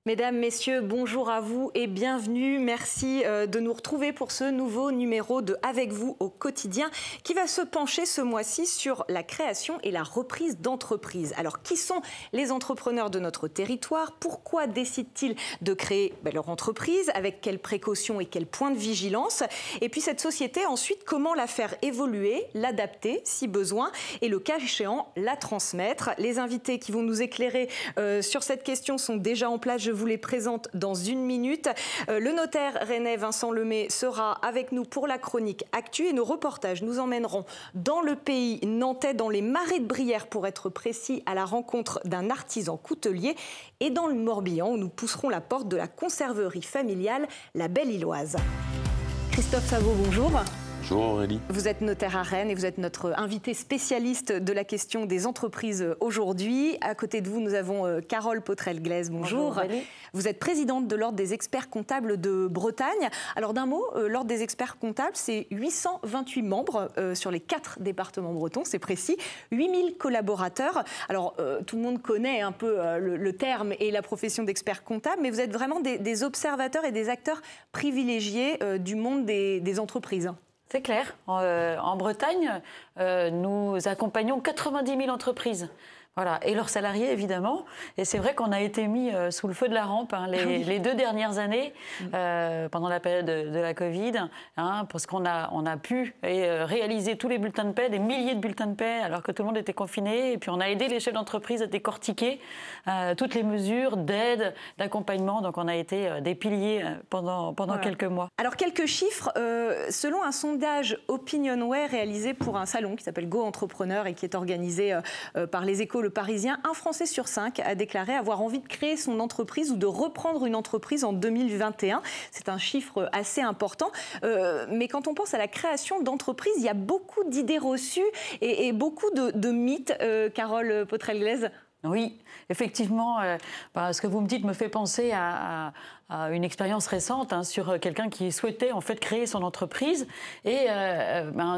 Mesdames, Messieurs, bonjour à vous et bienvenue. Merci de nous retrouver pour ce nouveau numéro de Avec vous au quotidien qui va se pencher ce mois-ci sur la création et la reprise d'entreprises. Alors, qui sont les entrepreneurs de notre territoire? Pourquoi décident-ils de créer leur entreprise? Avec quelles précautions et quels points de vigilance? Et puis cette société, ensuite, comment la faire évoluer, l'adapter si besoin et le cas échéant, la transmettre? Les invités qui vont nous éclairer sur cette question sont déjà en place. Je vous les présente dans une minute. Le notaire rennais Vincent Lemay sera avec nous pour la chronique Actu et nos reportages nous emmèneront dans le pays nantais, dans les marais de Brière pour être précis, à la rencontre d'un artisan coutelier et dans le Morbihan où nous pousserons la porte de la conserverie familiale La Belle-Îloise. Christophe Sabot, bonjour. Bonjour Aurélie. Vous êtes notaire à Rennes et vous êtes notre invité spécialiste de la question des entreprises aujourd'hui. À côté de vous, nous avons Carole Potrel-Glaise. Bonjour. Bonjour Aurélie. Vous êtes présidente de l'Ordre des experts comptables de Bretagne. Alors d'un mot, l'Ordre des experts comptables, c'est 828 membres sur les 4 départements bretons, c'est précis, 8000 collaborateurs. Alors tout le monde connaît un peu le terme et la profession d'expert comptable, mais vous êtes vraiment des observateurs et des acteurs privilégiés du monde des entreprises. C'est clair. En Bretagne, nous accompagnons 90 000 entreprises. Voilà, et leurs salariés, évidemment. Et c'est vrai qu'on a été mis sous le feu de la rampe les 2 dernières années, pendant la période de la Covid, parce qu'on a pu réaliser tous les bulletins de paie, des milliers de bulletins de paie, alors que tout le monde était confiné. Et puis on a aidé les chefs d'entreprise à décortiquer toutes les mesures d'aide, d'accompagnement. Donc on a été des piliers pendant quelques mois. Alors quelques chiffres. Selon un sondage Opinionway réalisé pour un salon qui s'appelle Go Entrepreneur et qui est organisé par les Échos, le Parisien, un Français sur 5 a déclaré avoir envie de créer son entreprise ou de reprendre une entreprise en 2021. C'est un chiffre assez important. Mais quand on pense à la création d'entreprises, il y a beaucoup d'idées reçues et beaucoup de mythes. Carole Potrel-Glaise. Oui, effectivement, ce que vous me dites me fait penser à une expérience récente sur quelqu'un qui souhaitait en fait créer son entreprise et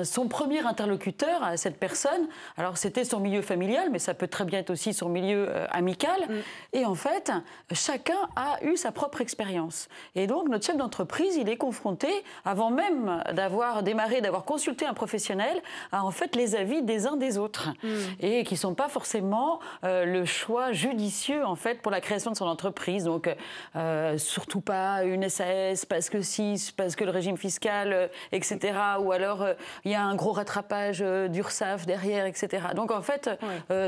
son premier interlocuteur à cette personne, alors c'était son milieu familial, mais ça peut très bien être aussi son milieu amical. Et en fait, chacun a eu sa propre expérience. Et donc notre chef d'entreprise, il est confronté, avant même d'avoir démarré, d'avoir consulté un professionnel, à en fait les avis des uns des autres et qui sont pas forcément le choix judicieux en fait pour la création de son entreprise. Donc surtout pas une SAS parce que le régime fiscal, etc. Ou alors il y a un gros rattrapage d'URSSAF derrière, etc. Donc en fait,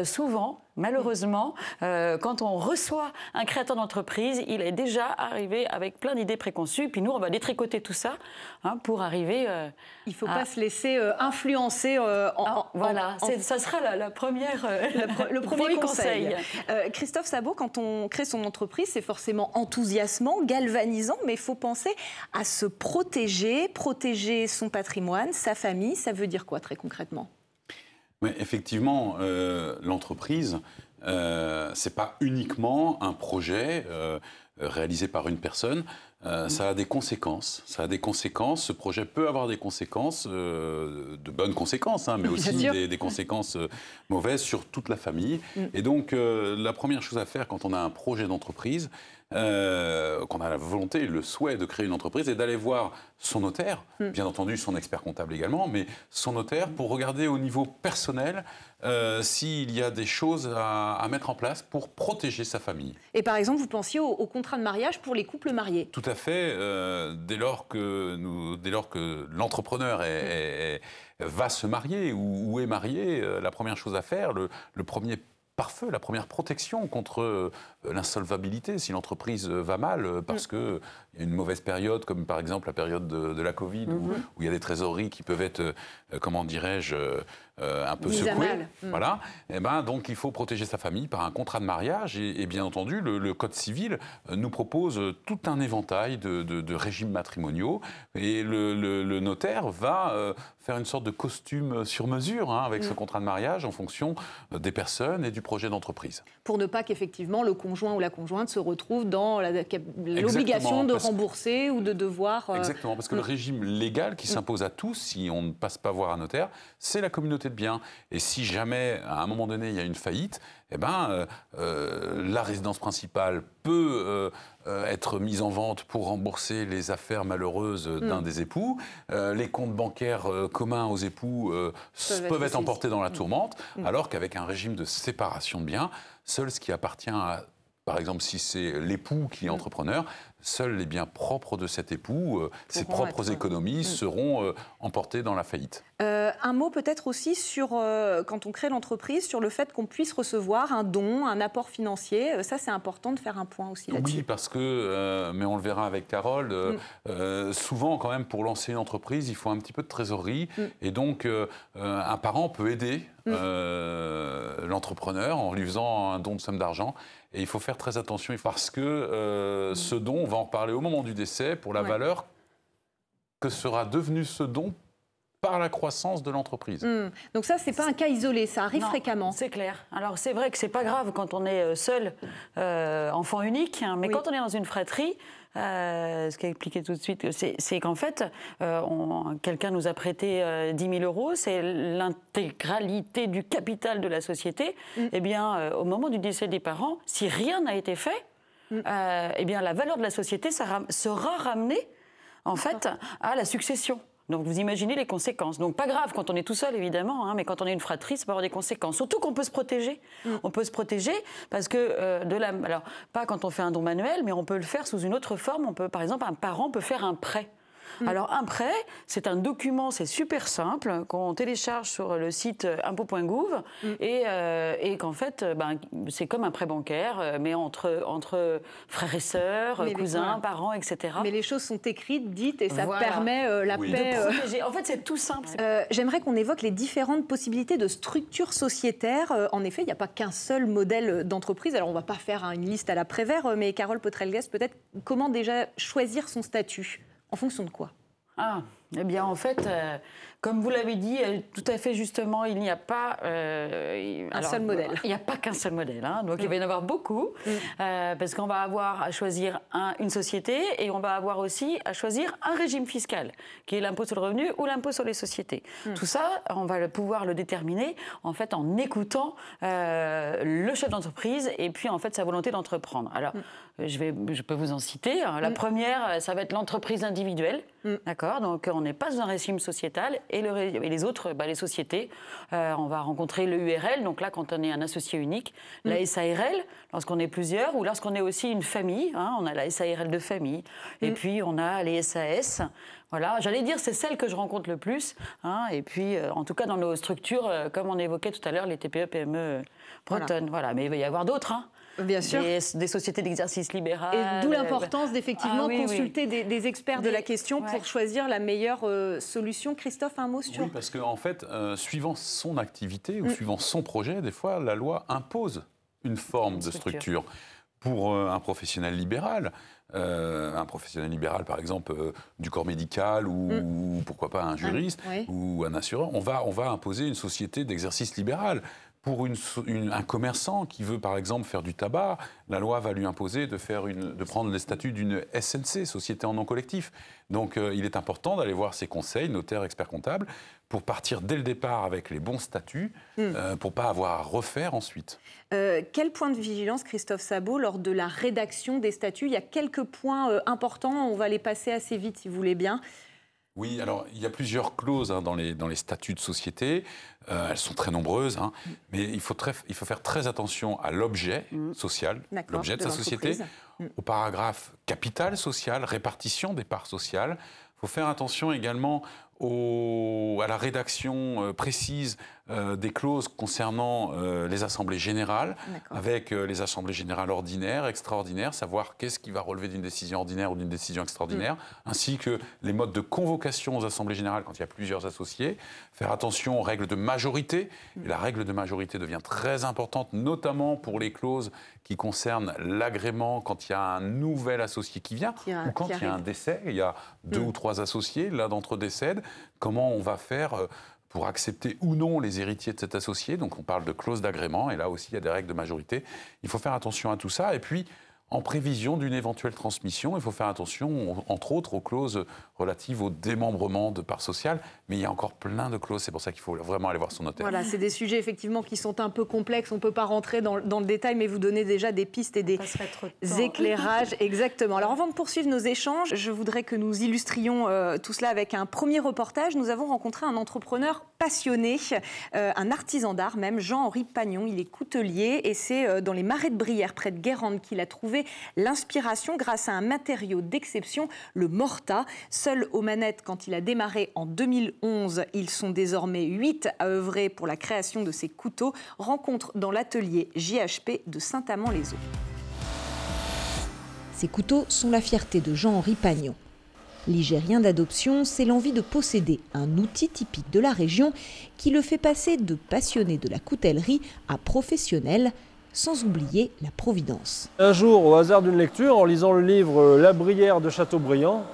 souvent, malheureusement, quand on reçoit un créateur d'entreprise, il est déjà arrivé avec plein d'idées préconçues. Puis nous, on va détricoter tout ça pour arriver. Il ne faut pas se laisser influencer. Voilà, ça sera la première, le premier conseil. Christophe Sabot, quand on crée son entreprise, c'est forcément enthousiasmant, galvanisant, mais il faut penser à se protéger son patrimoine, sa famille. Ça veut dire quoi très concrètement? Oui, effectivement, l'entreprise, c'est pas uniquement un projet réalisé par une personne. Ça a des conséquences. Ça a des conséquences. Ce projet peut avoir des conséquences, de bonnes conséquences, mais aussi des conséquences mauvaises sur toute la famille. Et donc, la première chose à faire quand on a un projet d'entreprise, qu'on a la volonté, le souhait de créer une entreprise, est d'aller voir son notaire, bien entendu son expert comptable également, mais son notaire pour regarder au niveau personnel s'il y a des choses à mettre en place pour protéger sa famille. Et par exemple, vous pensiez au contrat de mariage pour les couples mariés? Tout à fait. Dès lors que l'entrepreneur va se marier ou est marié, la première chose à faire, le premier pare-feu, la première protection contre l'insolvabilité si l'entreprise va mal parce qu'il y a une mauvaise période, comme par exemple la période de la Covid, où il y a des trésoreries qui peuvent être, comment dirais-je, un peu secouées. Voilà. Et donc il faut protéger sa famille par un contrat de mariage et bien entendu le Code civil nous propose tout un éventail de régimes matrimoniaux et le notaire va faire une sorte de costume sur mesure avec ce contrat de mariage en fonction des personnes et du projet d'entreprise. Pour ne pas qu'effectivement le conjoint ou la conjointe se retrouve dans l'obligation de rembourser ou de devoir... Exactement, parce que le régime légal qui s'impose à tous, si on ne passe pas voir un notaire, c'est la communauté de biens. Et si jamais, à un moment donné, il y a une faillite, la résidence principale peut être mise en vente pour rembourser les affaires malheureuses d'un des époux. Les comptes bancaires communs aux époux peuvent être emportés dans la tourmente, alors qu'avec un régime de séparation de biens, seul ce qui appartient à... Par exemple, si c'est l'époux qui est entrepreneur, seuls les biens propres de cet époux, ses propres économies, seront emportés dans la faillite. Un mot peut-être aussi sur, quand on crée l'entreprise, sur le fait qu'on puisse recevoir un don, un apport financier. Ça, c'est important de faire un point aussi là-dessus. Oui, parce que, mais on le verra avec Carole, souvent quand même pour lancer une entreprise, il faut un petit peu de trésorerie. Et donc, un parent peut aider l'entrepreneur en lui faisant un don de somme d'argent. Et il faut faire très attention parce que ce don, on va en reparler au moment du décès, pour la valeur que sera devenu ce don par la croissance de l'entreprise. Donc ça, c'est pas un cas isolé, ça arrive fréquemment. C'est clair. Alors c'est vrai que c'est pas grave quand on est seul, enfant unique, hein, mais quand on est dans une fratrie, ce qui a expliqué tout de suite, c'est qu'en fait, quelqu'un nous a prêté 10 000 €, c'est l'intégralité du capital de la société. Eh bien, au moment du décès des parents, si rien n'a été fait, eh bien, la valeur de la société sera ramenée, en fait, à la succession. Donc vous imaginez les conséquences. Donc pas grave quand on est tout seul évidemment, hein, mais quand on est une fratrie, ça peut avoir des conséquences. Surtout qu'on peut se protéger. On peut se protéger parce que alors pas quand on fait un don manuel, mais on peut le faire sous une autre forme. On peut, par exemple, un parent peut faire un prêt. Alors un prêt, c'est un document, c'est super simple, qu'on télécharge sur le site impôts.gouv et qu'en fait, c'est comme un prêt bancaire, mais entre frères et sœurs, cousins, parents, etc. Mais les choses sont écrites, dites, et ça permet la paix. De protéger. En fait, c'est tout simple. J'aimerais qu'on évoque les différentes possibilités de structure sociétaire. En effet, il n'y a pas qu'un seul modèle d'entreprise. Alors, on ne va pas faire une liste à la Prévert, mais Carole Potrelgues, peut-être, comment déjà choisir son statut ? En fonction de quoi ? Eh bien, en fait, comme vous l'avez dit, tout à fait justement, il n'y a pas un seul modèle. Il n'y a pas qu'un seul modèle, hein, donc il va y en avoir beaucoup, parce qu'on va avoir à choisir une société et on va avoir aussi à choisir un régime fiscal, qui est l'impôt sur le revenu ou l'impôt sur les sociétés. Tout ça, on va pouvoir le déterminer en fait en écoutant le chef d'entreprise et puis en fait sa volonté d'entreprendre. Alors, je peux vous en citer. Hein. La première, ça va être l'entreprise individuelle, d'accord. Donc on n'est pas dans un régime sociétal et les autres, les sociétés, on va rencontrer le URL. Donc là, quand on est un associé unique, la SARL, lorsqu'on est plusieurs, ou lorsqu'on est aussi une famille, hein, on a la SARL de famille. Et puis on a les SAS. Voilà, j'allais dire c'est celle que je rencontre le plus. Hein, et puis, en tout cas, dans nos structures, comme on évoquait tout à l'heure, les TPE, PME bretonnes. Voilà. Mais il va y avoir d'autres. Hein. Bien sûr. Des sociétés d'exercice libéral. Et d'où l'importance d'effectivement consulter des experts de la question pour choisir la meilleure solution. Christophe, un mot sur... Oui, parce qu'en fait, suivant son activité ou suivant son projet, des fois, la loi impose une forme de structure. Pour un professionnel libéral, par exemple, du corps médical ou pourquoi pas un juriste ou un assureur, on va imposer une société d'exercice libéral. Pour un commerçant qui veut, par exemple, faire du tabac, la loi va lui imposer de prendre les statuts d'une SNC, Société en nom collectif. Donc, il est important d'aller voir ses conseils, notaires, experts comptables, pour partir dès le départ avec les bons statuts, pour ne pas avoir à refaire ensuite. Quel point de vigilance, Christophe Sabot, lors de la rédaction des statuts ? Il y a quelques points importants, on va les passer assez vite, si vous voulez bien. Oui, alors il y a plusieurs clauses dans les statuts de société. Elles sont très nombreuses, mais il faut faire très attention à l'objet social, l'objet de sa société, au paragraphe capital social, répartition des parts sociales. Il faut faire attention également à la rédaction précise des clauses concernant les assemblées générales, avec les assemblées générales ordinaires, extraordinaires, savoir qu'est-ce qui va relever d'une décision ordinaire ou d'une décision extraordinaire, ainsi que les modes de convocation aux assemblées générales quand il y a plusieurs associés, faire attention aux règles de majorité, et la règle de majorité devient très importante, notamment pour les clauses qui concernent l'agrément quand il y a un nouvel associé qui vient, ou quand il y a un décès, il y a 2 ou 3 associés, l'un d'entre eux décède, comment on va faire pour accepter ou non les héritiers de cet associé. Donc on parle de clause d'agrément, et là aussi il y a des règles de majorité. Il faut faire attention à tout ça. Et puis, en prévision d'une éventuelle transmission. Il faut faire attention, entre autres, aux clauses relatives au démembrement de parts sociales. Mais il y a encore plein de clauses. C'est pour ça qu'il faut vraiment aller voir son notaire. Voilà, c'est des sujets effectivement qui sont un peu complexes. On ne peut pas rentrer dans le détail, mais vous donnez déjà des pistes et des éclairages. Exactement. Alors avant de poursuivre nos échanges, je voudrais que nous illustrions tout cela avec un premier reportage. Nous avons rencontré un entrepreneur passionné, un artisan d'art même, Jean-Henri Pagnon. Il est coutelier et c'est dans les marais de Brière, près de Guérande, qu'il a trouvé l'inspiration grâce à un matériau d'exception, le morta. Seul aux manettes quand il a démarré en 2011, ils sont désormais 8 à œuvrer pour la création de ces couteaux. Rencontre dans l'atelier JHP de Saint-Amand-les-Eaux. Ces couteaux sont la fierté de Jean-Henri Pagnon. Ligérien d'adoption, c'est l'envie de posséder un outil typique de la région qui le fait passer de passionné de la coutellerie à professionnel, sans oublier la providence. Un jour, au hasard d'une lecture, en lisant le livre La Brière de Chateaubriand,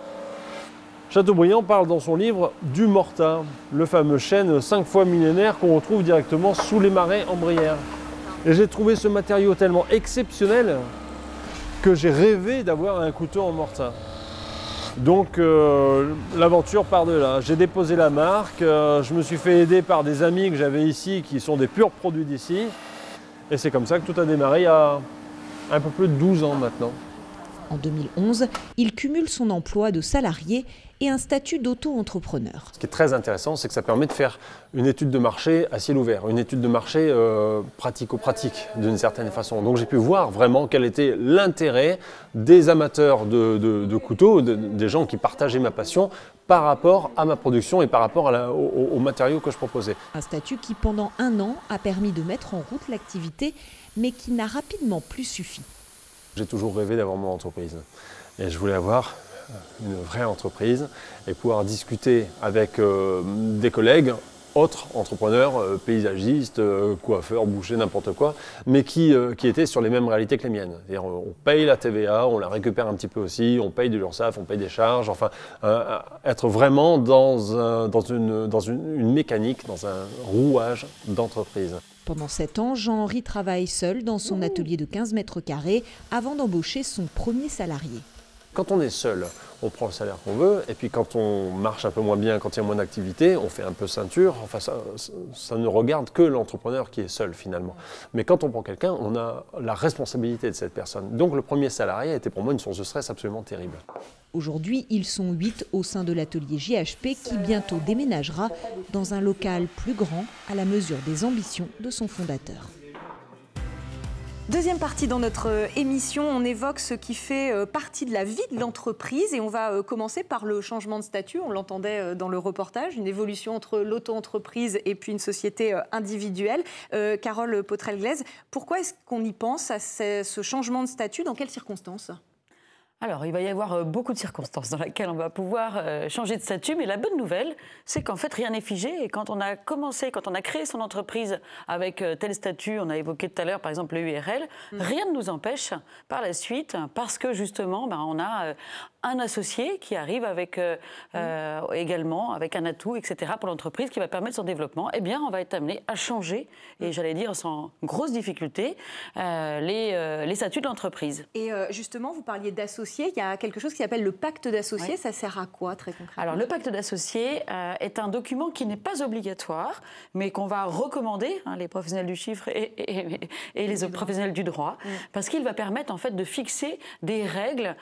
Chateaubriand parle dans son livre du morta, le fameux chêne 5 fois millénaire qu'on retrouve directement sous les marais en Brière. Et j'ai trouvé ce matériau tellement exceptionnel que j'ai rêvé d'avoir un couteau en morta. Donc l'aventure part de là. J'ai déposé la marque, je me suis fait aider par des amis que j'avais ici qui sont des purs produits d'ici. Et c'est comme ça que tout a démarré il y a un peu plus de 12 ans maintenant. En 2011, il cumule son emploi de salarié et un statut d'auto-entrepreneur. Ce qui est très intéressant, c'est que ça permet de faire une étude de marché à ciel ouvert, une étude de marché pratico-pratique d'une certaine façon. Donc j'ai pu voir vraiment quel était l'intérêt des amateurs de couteaux, des gens qui partageaient ma passion par rapport à ma production et par rapport aux matériaux que je proposais. Un statut qui pendant 1 an a permis de mettre en route l'activité, mais qui n'a rapidement plus suffi. J'ai toujours rêvé d'avoir mon entreprise et je voulais avoir une vraie entreprise et pouvoir discuter avec des collègues, autres entrepreneurs, paysagistes, coiffeurs, bouchers, n'importe quoi, mais qui étaient sur les mêmes réalités que les miennes. On paye la TVA, on la récupère un petit peu aussi, on paye de l'URSSAF, on paye des charges, enfin, être vraiment dans une mécanique, dans un rouage d'entreprise. Pendant 7 ans, Jean-Henri travaille seul dans son atelier de 15 mètres carrés avant d'embaucher son premier salarié. Quand on est seul, on prend le salaire qu'on veut, et puis quand on marche un peu moins bien, quand il y a moins d'activité, on fait un peu ceinture. Enfin, ça ne regarde que l'entrepreneur qui est seul finalement. Mais quand on prend quelqu'un, on a la responsabilité de cette personne. Donc le premier salarié a été pour moi une source de stress absolument terrible. Aujourd'hui, ils sont 8 au sein de l'atelier JHP qui bientôt déménagera dans un local plus grand à la mesure des ambitions de son fondateur. Deuxième partie dans notre émission, on évoque ce qui fait partie de la vie de l'entreprise et on va commencer par le changement de statut. On l'entendait dans le reportage, une évolution entre l'auto-entreprise et puis une société individuelle. Carole Potrel-Glaise, pourquoi est-ce qu'on y pense à ce changement de statut? Dans quelles circonstances? Alors, il va y avoir beaucoup de circonstances dans lesquelles on va pouvoir changer de statut, mais la bonne nouvelle, c'est qu'en fait, rien n'est figé. Et quand on a créé son entreprise avec tel statut, on a évoqué tout à l'heure, par exemple, le URL, rien ne nous empêche par la suite, parce que justement, on a un associé qui arrive avec également avec un atout, etc., pour l'entreprise qui va permettre son développement. Eh bien, on va être amené à changer, et j'allais dire sans grosse difficulté, les statuts de l'entreprise. Et justement, vous parliez d'associés. Il y a quelque chose qui s'appelle le pacte d'associés. Oui. Ça sert à quoi, très concrètement? Alors, le pacte d'associés est un document qui n'est pas obligatoire, mais qu'on va recommander, les professionnels du chiffre et les professionnels du droit, parce qu'il va permettre en fait de fixer des règles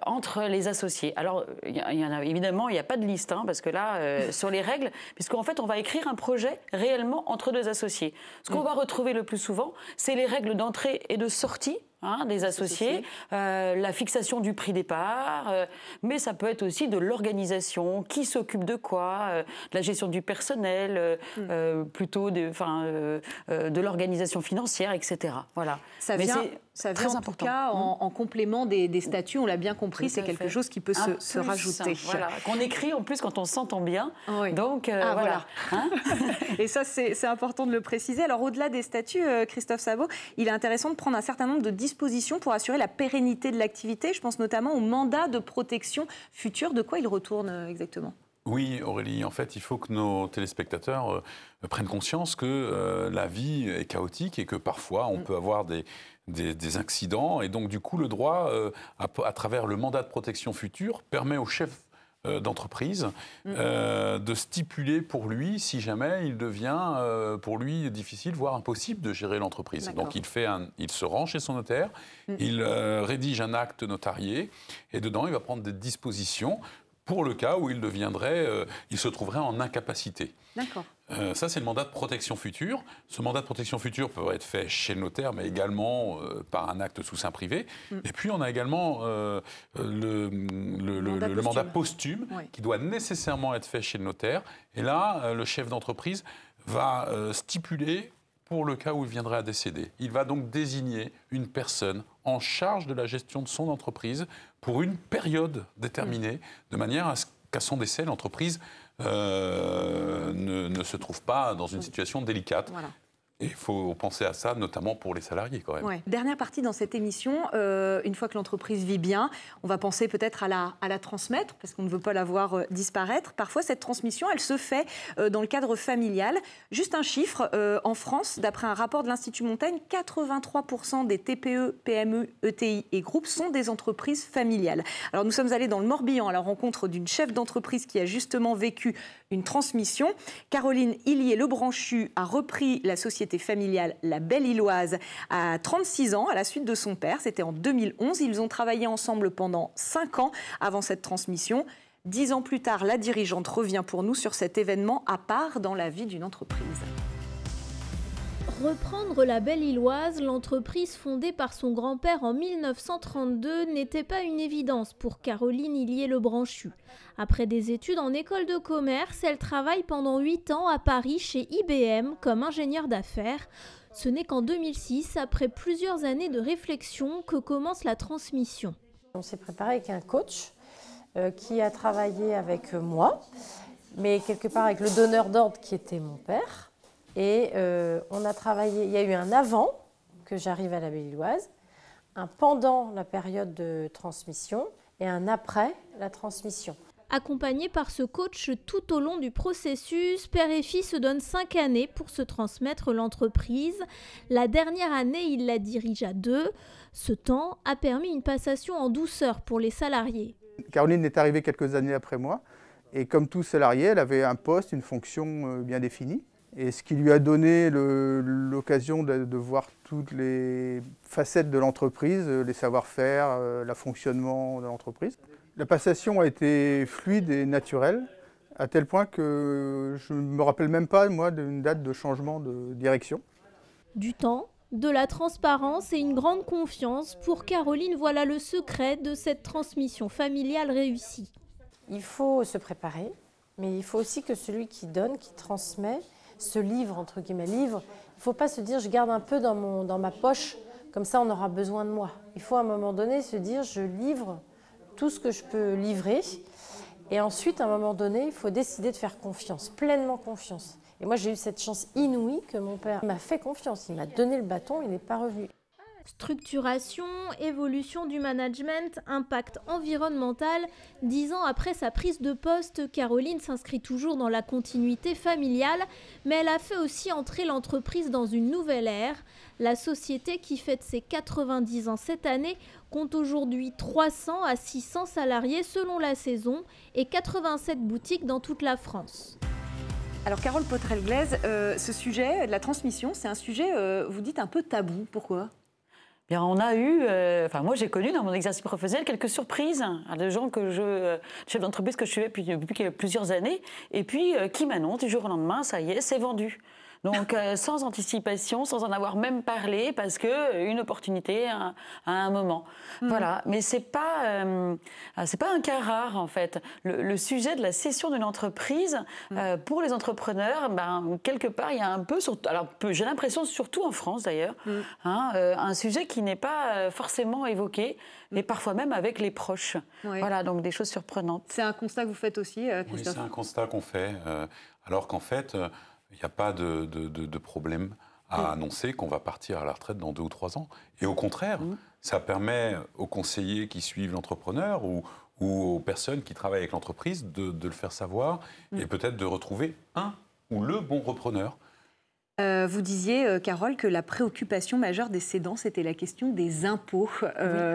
entre les associés. Alors, évidemment, il n'y a pas de liste, parce que là, sur les règles, puisqu'en fait, on va écrire un projet réellement entre deux associés. Ce qu'on va retrouver le plus souvent, c'est les règles d'entrée et de sortie des associés, la fixation du prix des parts, mais ça peut être aussi de l'organisation, qui s'occupe de quoi, de la gestion du personnel, plutôt de l'organisation financière, etc. Voilà. Ça vient en tout cas en complément des statuts, on l'a bien compris, c'est quelque chose qui peut se rajouter. Voilà, qu'on écrit en plus quand on s'entend bien. Oui. Donc voilà. Et ça, c'est important de le préciser. Alors au-delà des statuts, Christophe Sabot, il est intéressant de prendre un certain nombre de dispositions pour assurer la pérennité de l'activité. Je pense notamment au mandat de protection future. De quoi il retourne exactement? Oui, Aurélie, en fait, il faut que nos téléspectateurs prennent conscience que la vie est chaotique et que parfois on peut avoir des accidents. Et donc, du coup, le droit, à travers le mandat de protection future, permet au chef d'entreprise de stipuler pour lui si jamais il devient pour lui difficile, voire impossible de gérer l'entreprise. Donc il se rend chez son notaire, il rédige un acte notarié et dedans il va prendre des dispositions pour le cas où il se trouverait en incapacité. D'accord. Ça, c'est le mandat de protection future. Ce mandat de protection future peut être fait chez le notaire, mais également par un acte sous seing privé. Et puis, on a également le mandat posthume, qui doit nécessairement être fait chez le notaire. Et là, le chef d'entreprise va stipuler pour le cas où il viendrait à décéder. Il va donc désigner une personne en charge de la gestion de son entreprise pour une période déterminée, de manière à ce qu'à son décès, l'entreprise ne se trouve pas dans une situation délicate. Voilà. Et il faut penser à ça, notamment pour les salariés, quand même. Ouais. Dernière partie dans cette émission, une fois que l'entreprise vit bien, on va penser peut-être à la transmettre, parce qu'on ne veut pas la voir disparaître. Parfois, cette transmission, elle se fait dans le cadre familial. Juste un chiffre, en France, d'après un rapport de l'Institut Montaigne, 83% des TPE, PME, ETI et groupes sont des entreprises familiales. Alors, nous sommes allés dans le Morbihan à la rencontre d'une chef d'entreprise qui a justement vécu une transmission. Caroline Illier-Lebranchu a repris la société familiale La Belle-Illoise à 36 ans à la suite de son père. C'était en 2011. Ils ont travaillé ensemble pendant 5 ans avant cette transmission. 10 ans plus tard, la dirigeante revient pour nous sur cet événement à part dans la vie d'une entreprise. Reprendre La Belle-Illoise, l'entreprise fondée par son grand-père en 1932, n'était pas une évidence pour Caroline Illier-Lebranchu. Après des études en école de commerce, elle travaille pendant 8 ans à Paris chez IBM comme ingénieure d'affaires. Ce n'est qu'en 2006, après plusieurs années de réflexion, que commence la transmission. On s'est préparé avec un coach qui a travaillé avec moi, mais quelque part avec le donneur d'ordre qui était mon père. Et on a travaillé, il y a eu un avant que j'arrive à La Belle-Illoise, un pendant la période de transmission et un après la transmission. Accompagné par ce coach tout au long du processus, père et fils se donnent 5 années pour se transmettre l'entreprise. La dernière année, il la dirige à 2. Ce temps a permis une passation en douceur pour les salariés. Caroline est arrivée quelques années après moi et comme tout salarié, elle avait un poste, une fonction bien définie. Et ce qui lui a donné l'occasion de voir toutes les facettes de l'entreprise, les savoir-faire, le fonctionnement de l'entreprise. La passation a été fluide et naturelle, à tel point que je ne me rappelle même pas, moi, d'une date de changement de direction. Du temps, de la transparence et une grande confiance. Pour Caroline, voilà le secret de cette transmission familiale réussie. Il faut se préparer, mais il faut aussi que celui qui donne, qui transmet, ce livre, entre guillemets, livre, il ne faut pas se dire je garde un peu dans ma poche, comme ça on aura besoin de moi. Il faut à un moment donné se dire je livre tout ce que je peux livrer et ensuite à un moment donné il faut décider de faire confiance, pleinement confiance. Et moi j'ai eu cette chance inouïe que mon père m'a fait confiance, il m'a donné le bâton, il n'est pas revenu. Structuration, évolution du management, impact environnemental. 10 ans après sa prise de poste, Caroline s'inscrit toujours dans la continuité familiale, mais elle a fait aussi entrer l'entreprise dans une nouvelle ère. La société, qui fête ses 90 ans cette année, compte aujourd'hui 300 à 600 salariés selon la saison et 87 boutiques dans toute la France. Alors Carole Potrel-Glaise, ce sujet de la transmission, c'est un sujet, vous dites, un peu tabou. Pourquoi ? Bien, on a eu, moi j'ai connu dans mon exercice professionnel quelques surprises de gens chefs d'entreprise que je suivais depuis plusieurs années, et puis qui m'annoncent du jour au lendemain, ça y est, c'est vendu. Donc sans anticipation, sans en avoir même parlé, parce qu'une opportunité à un moment. Voilà, mais c'est pas un cas rare en fait. Le sujet de la cession d'une entreprise, pour les entrepreneurs, quelque part il y a un peu, alors j'ai l'impression surtout en France d'ailleurs, un sujet qui n'est pas forcément évoqué, et parfois même avec les proches. Ouais. Voilà, donc des choses surprenantes. C'est un constat que vous faites aussi, Christophe ? Oui, c'est un constat qu'on fait, alors qu'en fait... il n'y a pas de problème à annoncer qu'on va partir à la retraite dans 2 ou 3 ans. Et au contraire, ça permet aux conseillers qui suivent l'entrepreneur ou ou aux personnes qui travaillent avec l'entreprise de le faire savoir et peut-être de retrouver un ou le bon repreneur. Vous disiez, Carole, que la préoccupation majeure des cédants, c'était la question des impôts.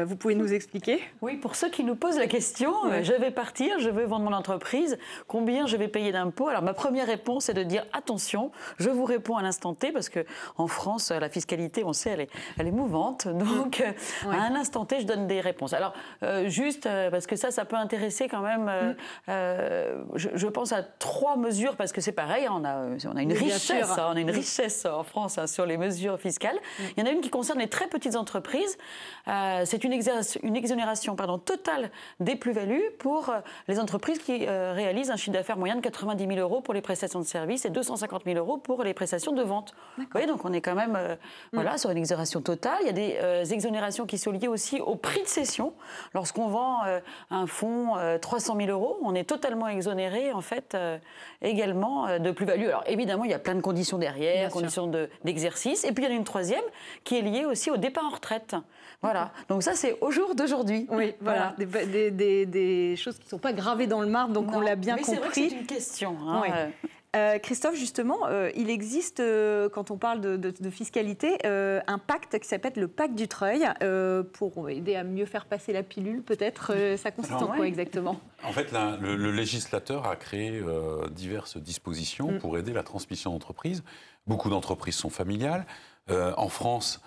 Vous pouvez nous expliquer? Oui, pour ceux qui nous posent la question, je vais partir, je veux vendre mon entreprise, combien je vais payer d'impôts? Alors ma première réponse est de dire attention, je vous réponds à l'instant T, parce qu'en France, la fiscalité, on sait, elle est mouvante. Donc à un instant T, je donne des réponses. Alors juste, parce que ça peut intéresser quand même, je pense à 3 mesures, parce que c'est pareil, on a une richesse, on a une richesse en France sur les mesures fiscales. Il y en a une qui concerne les très petites entreprises. C'est une exonération totale des plus-values pour les entreprises qui réalisent un chiffre d'affaires moyen de 90 000 € pour les prestations de services et 250 000 € pour les prestations de vente. Vous voyez, donc on est quand même sur une exonération totale. Il y a des exonérations qui sont liées aussi au prix de cession. Lorsqu'on vend un fonds 300 000 €, on est totalement exonéré en fait également de plus-value. Alors évidemment, il y a plein de conditions derrière, conditions d'exercice. Et puis il y en a une troisième qui est liée aussi au départ en retraite. Voilà. Donc ça, c'est au jour d'aujourd'hui. Oui, voilà. Des choses qui ne sont pas gravées dans le marbre, donc on l'a bien compris. Mais c'est vrai que c'est une question. Christophe, justement, il existe, quand on parle de fiscalité, un pacte qui s'appelle le pacte du Treuil, pour aider à mieux faire passer la pilule, peut-être. Ça consiste en quoi exactement? En fait, le législateur a créé diverses dispositions pour aider la transmission d'entreprise. Beaucoup d'entreprises sont familiales. En France,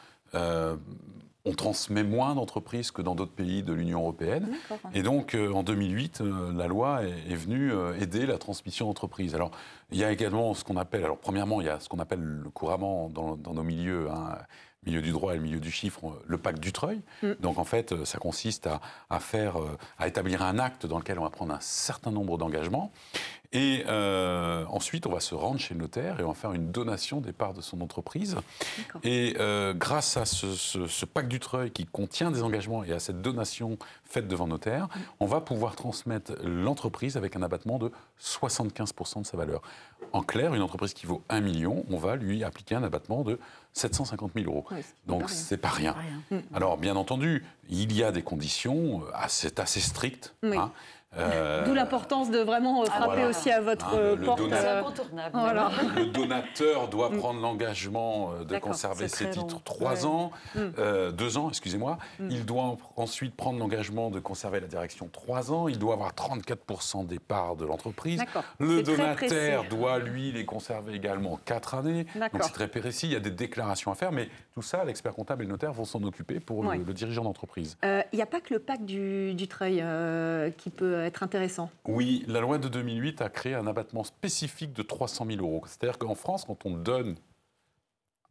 on transmet moins d'entreprises que dans d'autres pays de l'Union européenne. Et donc, en 2008, la loi est venue aider la transmission d'entreprises. Alors, il y a également ce qu'on appelle... Alors, premièrement, il y a ce qu'on appelle couramment dans nos milieux, milieu du droit et le milieu du chiffre, le pacte du Treuil. Donc, en fait, ça consiste à établir un acte dans lequel on va prendre un certain nombre d'engagements. Et ensuite, on va se rendre chez le notaire et on va faire une donation des parts de son entreprise. Et grâce à ce pacte du Treuil qui contient des engagements et à cette donation faite devant notaire, on va pouvoir transmettre l'entreprise avec un abattement de 75% de sa valeur. En clair, une entreprise qui vaut 1 million, on va lui appliquer un abattement de 750 000 €. Donc, c'est pas rien. Alors, bien entendu, il y a des conditions assez strictes. D'où l'importance de vraiment frapper aussi à votre porte. C'est incontournable. Le donateur doit prendre l'engagement de conserver ses titres 2 ans, excusez-moi. Il doit ensuite prendre l'engagement de conserver la direction 3 ans. Il doit avoir 34% des parts de l'entreprise. Le donateur doit, lui, les conserver également 4 années. Donc c'est très précis. Il y a des déclarations à faire, mais tout ça, l'expert comptable et le notaire vont s'en occuper pour le dirigeant d'entreprise. Il n'y a pas que le pacte du Treuil qui peut être intéressant. Oui, la loi de 2008 a créé un abattement spécifique de 300 000 €. C'est-à-dire qu'en France, quand on donne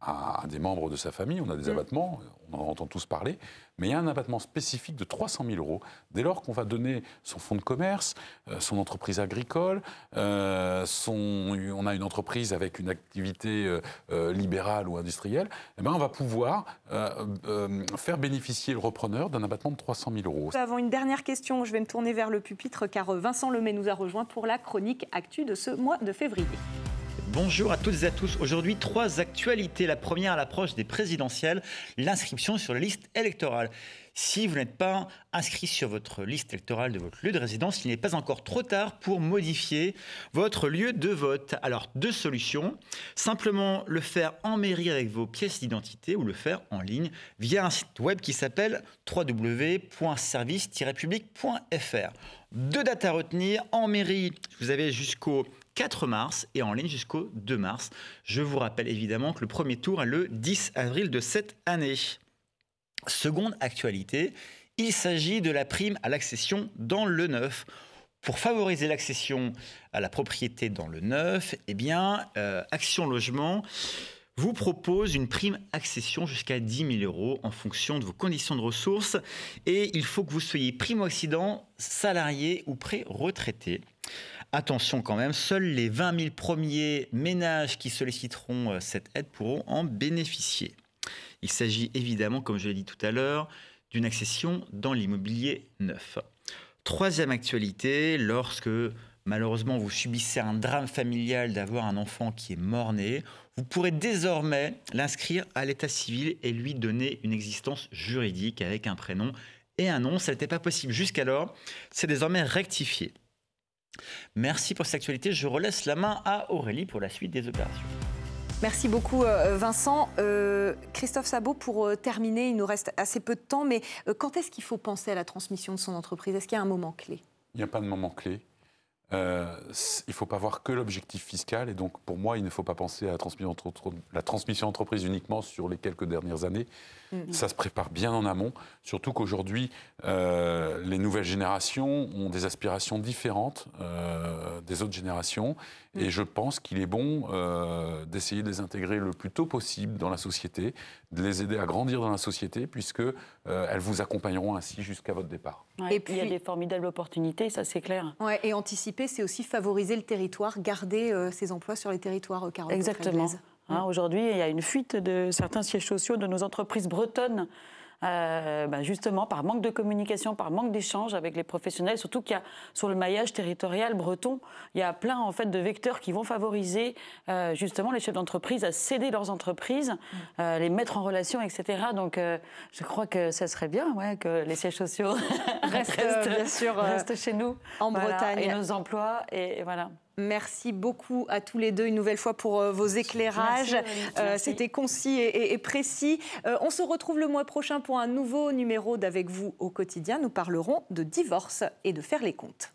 à des membres de sa famille, on a des abattements, on en entend tous parler, mais il y a un abattement spécifique de 300 000 € dès lors qu'on va donner son fonds de commerce, son entreprise agricole, on a une entreprise avec une activité libérale ou industrielle, eh ben on va pouvoir faire bénéficier le repreneur d'un abattement de 300 000 €. Nous avons une dernière question, je vais me tourner vers le pupitre car Vincent Lemay nous a rejoint pour la chronique Actu de ce mois de février. Bonjour à toutes et à tous. Aujourd'hui, 3 actualités. La première à l'approche des présidentielles, l'inscription sur la liste électorale. Si vous n'êtes pas inscrit sur votre liste électorale de votre lieu de résidence, il n'est pas encore trop tard pour modifier votre lieu de vote. Alors, 2 solutions. Simplement le faire en mairie avec vos pièces d'identité ou le faire en ligne via un site web qui s'appelle www.service-public.fr. 2 dates à retenir. En mairie, vous avez jusqu'au 4 mars et en ligne jusqu'au 2 mars. Je vous rappelle évidemment que le premier tour est le 10 avril de cette année. Seconde actualité, il s'agit de la prime à l'accession dans le neuf. Pour favoriser l'accession à la propriété dans le neuf, Action Logement vous propose une prime accession jusqu'à 10 000 € en fonction de vos conditions de ressources. Et il faut que vous soyez primo-accédant, salarié ou pré-retraité. Attention quand même, seuls les 20 000 premiers ménages qui solliciteront cette aide pourront en bénéficier. Il s'agit évidemment, comme je l'ai dit tout à l'heure, d'une accession dans l'immobilier neuf. Troisième actualité, lorsque malheureusement vous subissez un drame familial d'avoir un enfant qui est mort-né, vous pourrez désormais l'inscrire à l'état civil et lui donner une existence juridique avec un prénom et un nom. Ça n'était pas possible jusqu'alors. C'est désormais rectifié. Merci pour cette actualité. Je relaisse la main à Aurélie pour la suite des opérations. Merci beaucoup Vincent. Christophe Sabot, pour terminer, il nous reste assez peu de temps, mais quand est-ce qu'il faut penser à la transmission de son entreprise? Est-ce qu'il y a un moment clé? Il n'y a pas de moment clé. Il ne faut pas voir que l'objectif fiscal, et donc pour moi, il ne faut pas penser à la transmission d'entreprise uniquement sur les quelques dernières années. Ça se prépare bien en amont, surtout qu'aujourd'hui, les nouvelles générations ont des aspirations différentes des autres générations, et je pense qu'il est bon d'essayer de les intégrer le plus tôt possible dans la société, de les aider à grandir dans la société, puisque elles vous accompagneront ainsi jusqu'à votre départ. Ouais, et puis, il y a des formidables opportunités, ça c'est clair. Ouais, et anticiper, c'est aussi favoriser le territoire, garder ces emplois sur les territoires, Carole. Exactement. Aujourd'hui, il y a une fuite de certains sièges sociaux de nos entreprises bretonnes, justement par manque de communication, par manque d'échange avec les professionnels, surtout qu'il y a sur le maillage territorial breton, il y a plein en fait de vecteurs qui vont favoriser justement les chefs d'entreprise à céder leurs entreprises, les mettre en relation, etc. Donc je crois que ça serait bien que les sièges sociaux restent chez nous, en Bretagne, et nos emplois, et voilà. Merci beaucoup à tous les deux une nouvelle fois pour vos éclairages. C'était concis et précis. On se retrouve le mois prochain pour un nouveau numéro d'Avec vous au quotidien. Nous parlerons de divorce et de faire les comptes.